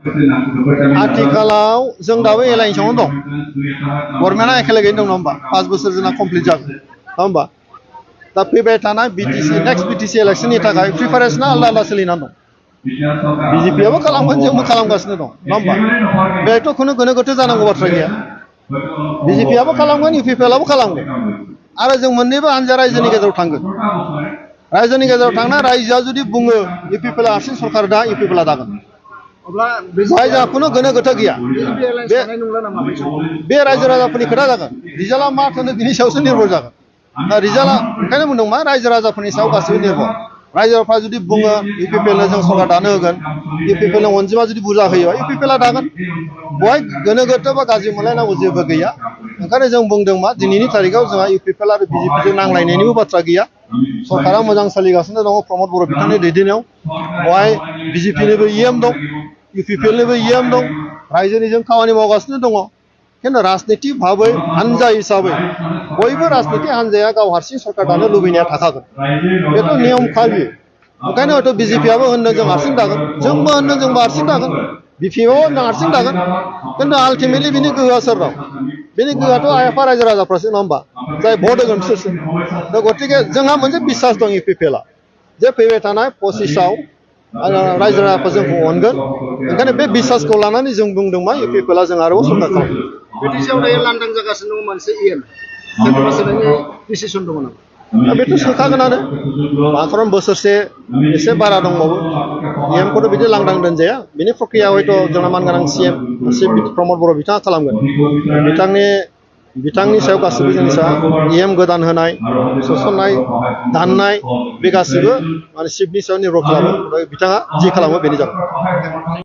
आथिखालाव जों दाबो एलायन्सआवनो दं गभर्नमेन्टआ एखेलागैनो दं नङा होमबा 5 बोसोर जोंना कमप्लिट जागोन नङा होमबा दा फैबाय थानाय बिटिसि नेक्स्ट बिटिसि इलेक्शननि थाखाय प्रिपारेसना आलदा आलदा सोलिनानै दं बिजेपिआबो खालामगोन जोंबो खालामगासिनो दं नङा होमबा बेथ' खुनु गोनो गोथो जानांगौ बाथ्रा गैया बिजेपिआबो खालामगोन इउपिपिएलआबो खालामगोन आरो जों मोननैबो हानजाया रायजोनि गेजेराव थांगोन रायजोनि गेजेराव थांना रायजोआ जुदि बुङो इउपिपिएलआ हारसिं सरकार दा इउपिपिएलआ दागोन अब्ला रायजोआ खुनु गोनो गोथो गैया बे रायजो राजाफोरनि खोथा जागोन रिजाल्टआ मा होनो बिनि सायावसो निर्भर जागोन दा रिजाल्टआ ओंखायनो बुंदों मा रायजो राजाफोरनि सायाव गासिबो निर्भर रायजोफ्रा जुदि बुङो इउपिपिएलनो जों सरकार दानो होगोन इउपिपिएलनो अनजिमा जुदि बुरजा होयो इउपिपिएलआ दागोन बहाय गोनो गोथो बा गाज्रि मोनलायनांगौ जेबो गैया ओंखायनो जों बुंदों मा दिनैनि तारिखाव जोंहा इउपिपिएल आरो बिजेपिजों नांलायनायनिबो बाथ्रा गैया सरकारा मोजां सोलिगासिनो दङ प्रमद बर' बिथांनि दैदेननायाव बहाय बिजेपिनिबो इएम दं इउपिपिएलनिबो इएम दं रायजोनि जों खामानि मावगासिनो दङ खिन्थु राजनितिक भाबै हानजा हिसाबै बयबो राजनितिक हानजाया गाव हारसिं सरकार दानो लुबैनाया थाखागोन बेथ' नियमखा बियो ओंखायनो हयथ' बिजेपिआबो होनदों जों हारसिं दागोन जोंबो होनदों जोंबो हारसिं दागोन बिपिएफआबो होनदों हारसिं दागोन खिन्थु आल्टिमेटलि बिनि गोहोआ सोरनाव बिनि गोहोआथ' आइएफआ रायजो राजाफ्रासो नङा होमबा जाय भट होगोन बिसोरसो दा गतिके जोंहा मोनसे बिसास दं इउपिपिएलआ जे फैबाय थानाय 25आव रायजो राजाफ्रा जोंखौ अनगोन ओंखायनो बे बिसासखौ लानानै जों बुंदों मा इउपिपिएलआ जों आरोबाव सरकार खालामगोन बिटिसिआव दायो लांदां जागासिनो दङ मोनसे इएम सोरखौबा सोलायनायनि डिसिसन दङ नामा बेथ' सोखागोनानो माखासे बोसोरसे एसे बारा दंबावो इएमखौथ' बिदि लांदां दोनजाया बिनि प्रक्रिया हयथ' जोंना मानगोनां सिएम प्रमद बर' बिथाङा खालामगोन बिथांनि सायाव गासिबो जिनिसा इएम गोदान होनाय सोसननाय दाननाय बे गासिबो माने चिफनि सायाव निर्भर खालामो बिथाङा जि खालामो बेनो जागोन